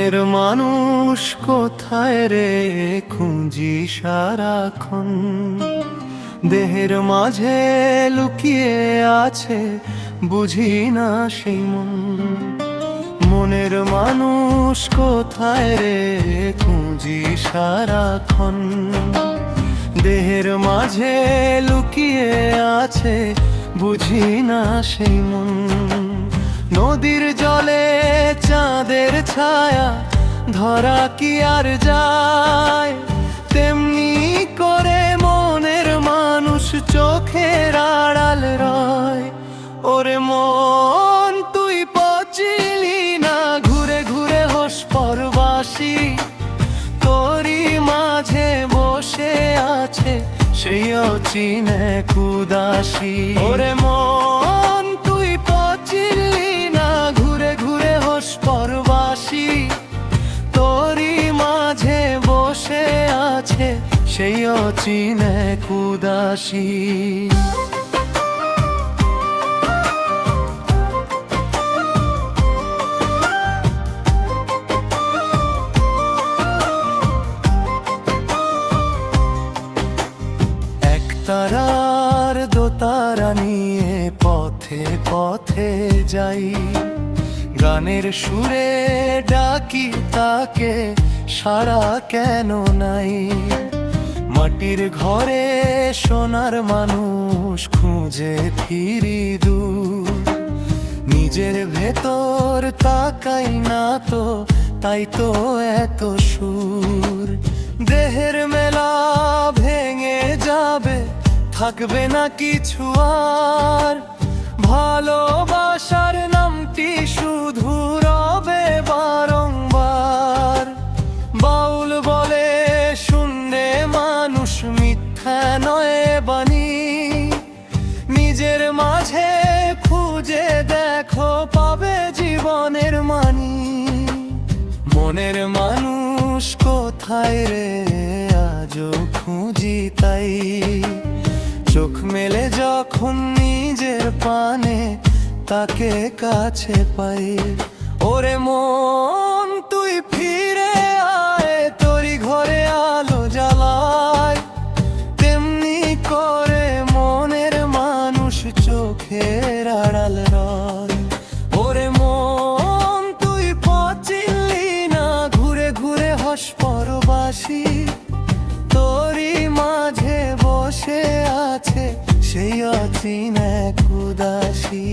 মনের মানুষ কোথায় রে খুঁজি সারাক্ষণ, দেহের মাঝে লুকিয়ে আছে বুঝি না সেই মন। মনের মানুষ কোথায় রে খুঁজি সারাক্ষণ, দেহের মাঝে লুকিয়ে আছে বুঝি না সেই মন। নদীর জলে চাঁদের ছায়া ধরা কি আর যায়, তেমনি করে মনের মানুষ চোখের আড়াল রয়। ওরে মন তুই পচিলি না, ঘুরে ঘুরে হোস পরবাসী, তোরই মাঝে বসে আছে সেই অচিনে কুদাসী। ওরে মন তুই পচিলি না, ঘুরে ঘুরে হোস পরবাসী, তোরই মাঝে বসে আছে সেই অচিনে কুদাসী। তারার দোতারা নিয়ে পথে পথে যাই, গানের সুরে ডাকি তাকে সারা কেন নাই। মাটির ঘরে সোনার মানুষ খুঁজে ফিরি দূর, নিজের ভেতর তাকাই না তো তাই তো এত সুর। দেহের মেলা ভেঙে যাবে, থাকবে না কিছু আর, ভালোবাসার নামটি শুধু রবে বারংবার। বাউল বলে শুনলে মানুষ মিথ্যা নয় বাণী, নিজের মাঝে খুঁজে দেখো পাবে জীবনের মানি। মনের মানুষ কোথায় রে আজও খুঁজি তাই, চোখ মেলে যখন নিজের পানে তাকে কাছে পাই। ওরে মন তুই ফিরে আয়, তোরই ঘরে আলো জ্বালায়, তেমনি করে মনের মানুষ চোখের আড়াল রয়। ওরে মন তুই পচিলি না, ঘুরে ঘুরে হস পরবাসী, তোরই মাঝে বসে আছে সেই অচিনে কুদাসী।